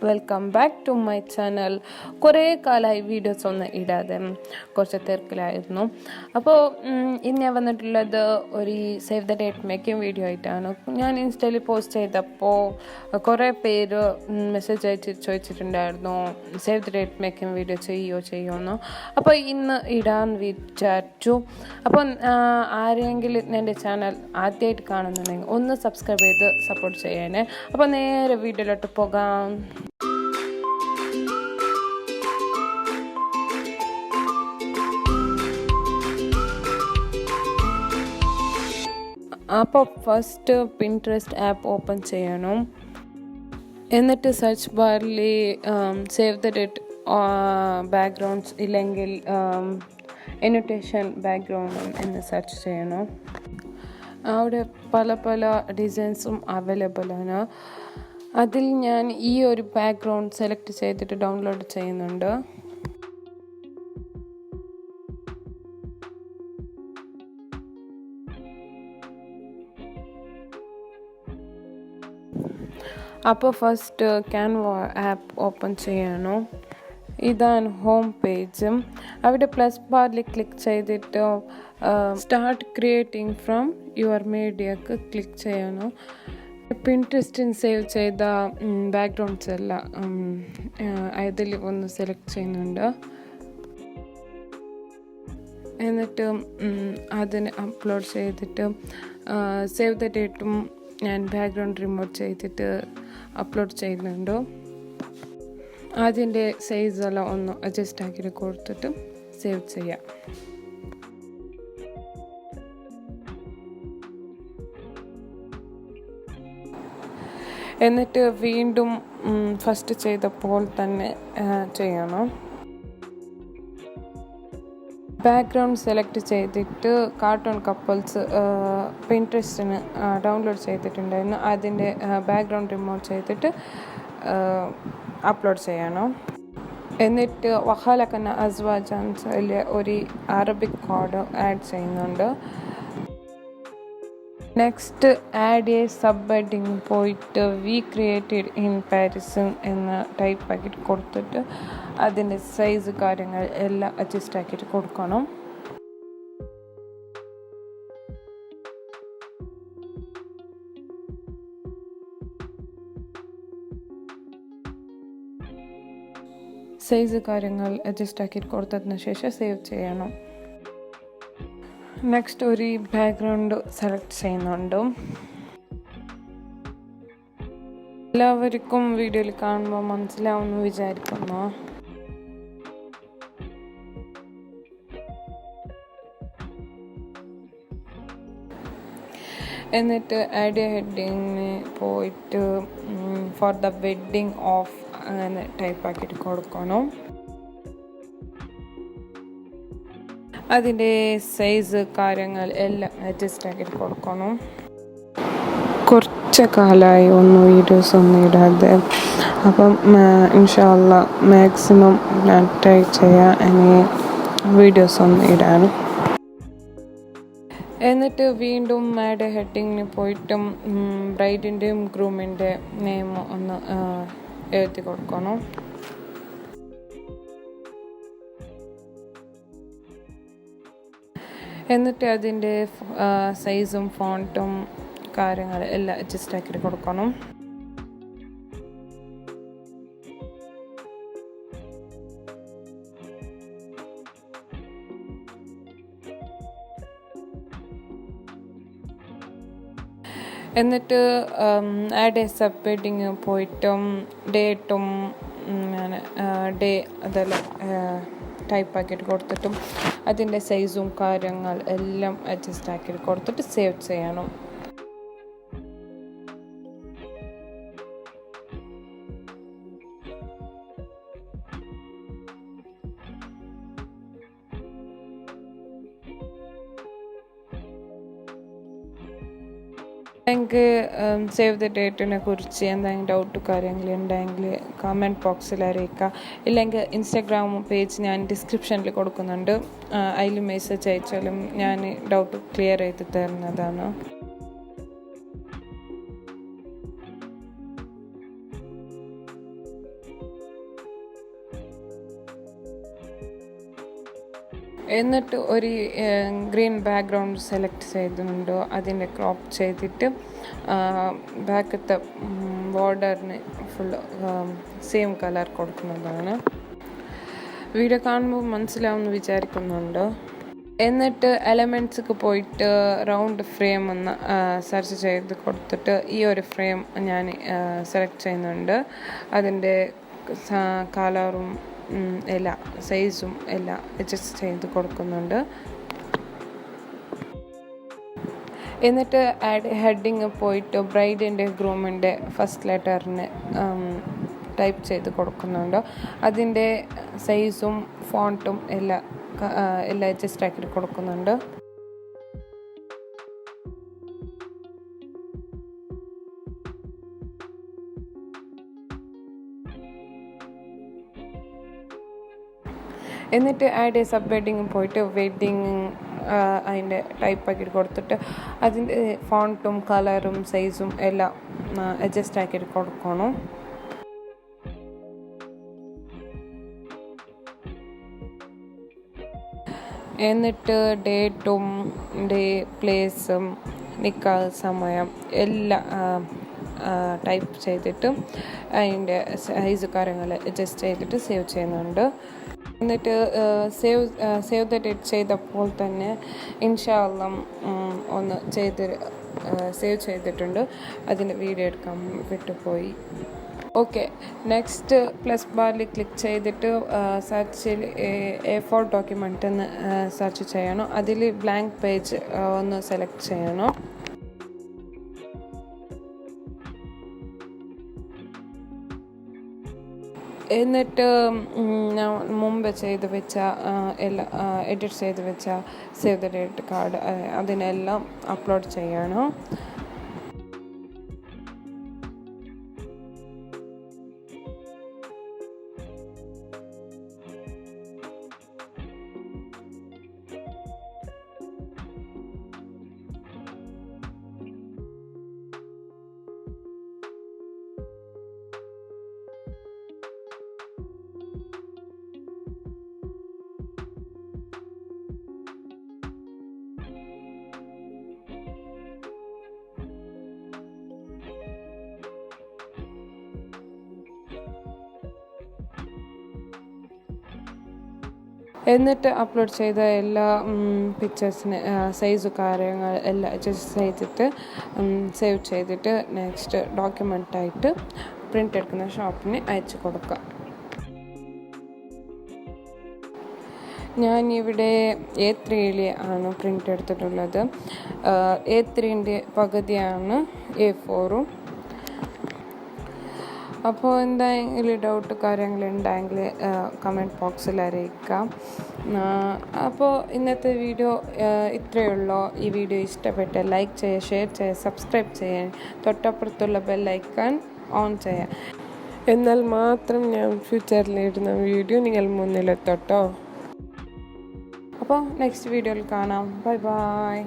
Welcome back to my channel. കുറേ കാലമായി videos ഒന്നും ഇടാതെ കുറച്ച് തിരക്കിലായിരുന്നു. അപ്പോൾ ഇന്ന് ഞാൻ വന്നിട്ടുള്ളത് ഒരു save the date making video ആയിട്ടാണ്. ഞാൻ ഇൻസ്റ്റയിൽ പോസ്റ്റ് ചെയ്തപ്പോൾ കുറേ പേര് മെസ്സേജ് അയച്ച് ചോദിച്ചിട്ടുണ്ടായിരുന്നു save the date making video ചെയ്യുമെന്ന്. അപ്പോൾ ഇന്ന് ഇടാൻ വിചാരിച്ചു. അപ്പോൾ ആരെങ്കിലും എൻ്റെ ചാനൽ ആദ്യമായിട്ട് കാണുന്നുണ്ടെങ്കിൽ ഒന്ന് സബ്സ്ക്രൈബ് ചെയ്ത് സപ്പോർട്ട് ചെയ്യാനേ. അപ്പോൾ നേരെ വീഡിയോയിലോട്ട് പോകാം. അപ്പോൾ ഫസ്റ്റ് പിൻട്രസ്റ്റ് ആപ്പ് ഓപ്പൺ ചെയ്യണം. എന്നിട്ട് സെർച്ച് ബാറിൽ സേവ് ദ ഡേറ്റ് ബാക്ക്ഗ്രൗണ്ട്സ് ഇല്ലെങ്കിൽ annotation ബാക്ക്ഗ്രൗണ്ട് എന്ന് സെർച്ച് ചെയ്യണം. അവിടെ പല പല ഡിസൈൻസും അവൈലബിൾ ആണ്. അതിൽ ഞാൻ ഈ ഒരു ബാക്ക്ഗ്രൗണ്ട് സെലക്ട് ചെയ്തിട്ട് ഡൗൺലോഡ് ചെയ്യുന്നുണ്ട്. അപ്പോൾ ഫസ്റ്റ് ക്യാൻവ ആപ്പ് ഓപ്പൺ ചെയ്യണം. ഇതാണ് ഹോം പേജ്. അവിടെ പ്ലസ് ബാറിൽ ക്ലിക്ക് ചെയ്തിട്ട് സ്റ്റാർട്ട് ക്രിയേറ്റിംഗ് ഫ്രം യുവർ മീഡിയക്ക് ക്ലിക്ക് ചെയ്യണം. പിൻട്രസ്റ്റിൽ സേവ് ചെയ്ത ബാക്ക്ഗ്രൗണ്ട്സ് എല്ലാം അതിൽ ഒന്ന് സെലക്ട് ചെയ്യുന്നുണ്ട്. എന്നിട്ട് അതിന് അപ്ലോഡ് ചെയ്തിട്ട് സേവ് ദ ഡേറ്റും ഞാൻ ബാക്ക്ഗ്രൗണ്ട് റിമൂവ് ചെയ്തിട്ട് അപ്ലോഡ് ചെയ്യുന്നുണ്ട്. അതിൻ്റെ സൈസെല്ലാം ഒന്ന് അഡ്ജസ്റ്റ് ആക്കിയിട്ട് കൊടുത്തിട്ട് സേവ് ചെയ്യാം. എന്നിട്ട് വീണ്ടും ഫസ്റ്റ് ചെയ്തപ്പോൾ തന്നെ ചെയ്യണം. ബാക്ക്ഗ്രൗണ്ട് സെലക്ട് ചെയ്തിട്ട് കാർട്ടൂൺ കപ്പിൾസ് പിൻട്രസ്റ്റിന് ഡൗൺലോഡ് ചെയ്തിട്ടുണ്ടായിരുന്നു. അതിൻ്റെ ബാക്ക്ഗ്രൗണ്ട് റിമൂവ് ചെയ്തിട്ട് അപ്ലോഡ് ചെയ്യണം. എന്നിട്ട് വഹാലക്കന്ന അസ്വാജാൻസിൽ ഒരു അറബിക് കോഡ് ആഡ് ചെയ്യുന്നുണ്ട്. Next add A sub heading പോയിട്ട് വി ക്രിയേറ്റഡ് ഇൻ പാരീസ് എന്ന് ടൈപ്പ് ആക്കിയിട്ട് കൊടുത്തിട്ട് അതിൻ്റെ സൈസ് കാര്യങ്ങൾ എല്ലാം അഡ്ജസ്റ്റ് ആക്കിയിട്ട് കൊടുക്കണം. സൈസ് കാര്യങ്ങൾ അഡ്ജസ്റ്റ് ആക്കിയിട്ട് കൊടുത്തതിന് ശേഷം സേവ് ചെയ്യണം. നെക്സ്റ്റ് ഒരു ബാക്ക്ഗ്രൗണ്ട് സെലക്ട് ചെയ്യുന്നുണ്ട്. എല്ലാവർക്കും വീഡിയോയിൽ കാണുമ്പോൾ മനസ്സിലാവുമെന്ന് വിചാരിക്കുന്നു. എന്നിട്ട് ആഡ് ഹെഡിങ്ങിന് പോയിട്ട് ഫോർ ദ വെഡ്ഡിങ് ഓഫ് അങ്ങനെ ടൈപ്പ് ആക്കിയിട്ട് കൊടുക്കണം. അതിൻ്റെ സൈസ് കാര്യങ്ങൾ എല്ലാം അഡ്ജസ്റ്റ് ആക്കിയിട്ട് കൊടുക്കണം. കുറച്ച് കാലമായി ഒന്നും വീഡിയോസ് ഒന്നും ഇടാതെ. അപ്പം ഇൻഷാ അല്ലാഹ് മാക്സിമം ഞാൻ ട്രൈ ചെയ്യാം ഇനി വീഡിയോസ് ഒന്നും ഇടാനും. എന്നിട്ട് വീണ്ടും ആഡ് ഹെഡിങ്ങിന് പോയിട്ടും ബ്രൈഡിൻ്റെയും ഗ്രൂമിൻ്റെ നെയിം ഒന്ന് എഴുതി കൊടുക്കണം. എന്നിട്ട് അതിൻ്റെ സൈസും ഫോണ്ടും കാര്യങ്ങൾ എല്ലാം അഡ്ജസ്റ്റ് ആക്കിയിട്ട് കൊടുക്കണം. എന്നിട്ട് ആഡ് എ സബ് ഹെഡിങ് പോയിട്ടും ഡേറ്റും ഡേ അതെല്ലാം ടൈപ്പ് ആക്കിയിട്ട് കൊടുത്തിട്ടും അതിൻ്റെ സൈസും കാര്യങ്ങൾ എല്ലാം അഡ്ജസ്റ്റ് ആക്കിയിട്ട് കൊടുത്തിട്ട് സേവ് ചെയ്യണം. എനിക്ക് സേവ് ദ ഡേറ്റിനെ കുറിച്ച് എന്തെങ്കിലും ഡൗട്ട് കാര്യങ്ങളുണ്ടെങ്കിൽ കമൻറ്റ് ബോക്സിൽ അറിയിക്കുക. ഇല്ലെങ്കിൽ ഇൻസ്റ്റാഗ്രാം പേജ് ഞാൻ ഡിസ്ക്രിപ്ഷനിൽ കൊടുക്കുന്നുണ്ട്. അതിൽ മെസ്സേജ് അയച്ചാലും ഞാൻ ഡൗട്ട് ക്ലിയർ ചെയ്ത് തരുന്നതാണ്. എന്നിട്ട് ഒരു ഗ്രീൻ ബാക്ക്ഗ്രൗണ്ട് സെലക്ട് ചെയ്തിട്ടുണ്ട്. അതിൻ്റെ ക്രോപ്പ് ചെയ്തിട്ട് ബാക്കത്തെ ബോർഡറിന് ഫുള്ള് സെയിം കളർ കൊടുക്കുന്നതാണ്. വീഡിയോ കാണുമ്പോൾ മനസ്സിലാവുമെന്ന് വിചാരിക്കുന്നുണ്ട്. എന്നിട്ട് എലമെൻറ്റ്സൊക്കെ പോയിട്ട് റൗണ്ട് ഫ്രെയിം ഒന്ന് സെർച്ച് ചെയ്ത് കൊടുത്തിട്ട് ഈ ഒരു ഫ്രെയിം ഞാൻ സെലക്ട് ചെയ്യുന്നുണ്ട്. അതിൻ്റെ കളറും എല്ലാ സൈസും എല്ലാം അഡ്ജസ്റ്റ് ചെയ്ത് കൊടുക്കുന്നുണ്ട്. എന്നിട്ട് ഹെഡിങ് പോയിട്ട് ബ്രൈഡിൻ്റെ ഗ്രൂമിൻ്റെ ഫസ്റ്റ് ലെറ്ററിന് ടൈപ്പ് ചെയ്ത് കൊടുക്കുന്നുണ്ട്. അതിൻ്റെ സൈസും ഫോണ്ടും എല്ലാം അഡ്ജസ്റ്റ് ആക്കി കൊടുക്കുന്നുണ്ട്. എന്നിട്ട് സബ് വെഡിങ് പോയിട്ട് വെഡിങ് അതിൻ്റെ ടൈപ്പ് ആക്കിയിട്ട് കൊടുത്തിട്ട് അതിൻ്റെ ഫോണ്ടും കളറും സൈസും എല്ലാം അഡ്ജസ്റ്റ് ആക്കിയിട്ട് കൊടുക്കണം. എന്നിട്ട് ഡേറ്റും പ്ലേസും നിക്കാഹ് സമയം എല്ലാം ടൈപ്പ് ചെയ്തിട്ട് അതിൻ്റെ സൈസ് കാര്യങ്ങൾ അഡ്ജസ്റ്റ് ചെയ്തിട്ട് സേവ് ചെയ്യുന്നുണ്ട്. എന്നിട്ട് സേവ് ദ ഡേറ്റ് ചെയ്തപ്പോൾ തന്നെ ഇൻഷാ അല്ലാഹ് ഒന്ന് സേവ് ചെയ്തിട്ടുണ്ട്. അതിൻ്റെ വീഡിയോ എടുക്കാൻ വിട്ടുപോയി. ഓക്കെ, നെക്സ്റ്റ് പ്ലസ് ബാറിൽ ക്ലിക്ക് ചെയ്തിട്ട് സെർച്ചിൽ A4 ഡോക്യുമെൻ്റ് എന്ന് സെർച്ച് ചെയ്യണം. അതിൽ ബ്ലാങ്ക് പേജ് ഒന്ന് സെലക്ട് ചെയ്യണം. എന്നിട്ട് ഞാൻ മുമ്പ് ചെയ്ത് വെച്ച എല്ലാം എഡിറ്റ് ചെയ്ത് വെച്ച സേവ് ദ ഡേറ്റ് കാർഡ് അതിനെല്ലാം അപ്ലോഡ് ചെയ്യണം. എന്നിട്ട് അപ്ലോഡ് ചെയ്ത എല്ലാ പിക്ചേഴ്സിന് സൈസ് കാര്യങ്ങൾ എല്ലാം അഡ്ജസ്റ്റ് ചെയ്തിട്ട് സേവ് ചെയ്തിട്ട് നെക്സ്റ്റ് ഡോക്യുമെൻ്റായിട്ട് പ്രിൻ്റ് എടുക്കുന്ന ഷോപ്പിന് അയച്ചു കൊടുക്കുക. ഞാനിവിടെ A3 ആണ് പ്രിൻ്റ് എടുത്തിട്ടുള്ളത്. A3ൻ്റെ പകുതിയാണ് A4. അപ്പോൾ എന്തെങ്കിലും ഡൗട്ട് കാര്യങ്ങളുണ്ടെങ്കിൽ കമൻറ്റ് ബോക്സിൽ അറിയിക്കാം. അപ്പോൾ ഇന്നത്തെ വീഡിയോ ഇത്രയേ ഉള്ളൂ. ഈ വീഡിയോ ഇഷ്ടപ്പെട്ട ലൈക്ക് ചെയ്യുക, ഷെയർ ചെയ്യുക, സബ്സ്ക്രൈബ് ചെയ്യാൻ, തൊട്ടപ്പുറത്തുള്ള ബെല്ലൈക്കൺ ഓൺ ചെയ്യാം. എന്നാൽ മാത്രം ഞാൻ ഫ്യൂച്ചറിൽ ഇടുന്ന വീഡിയോ നിങ്ങൾ മുന്നിലെത്തോട്ടോ. അപ്പോൾ നെക്സ്റ്റ് വീഡിയോയിൽ കാണാം. Bye bye.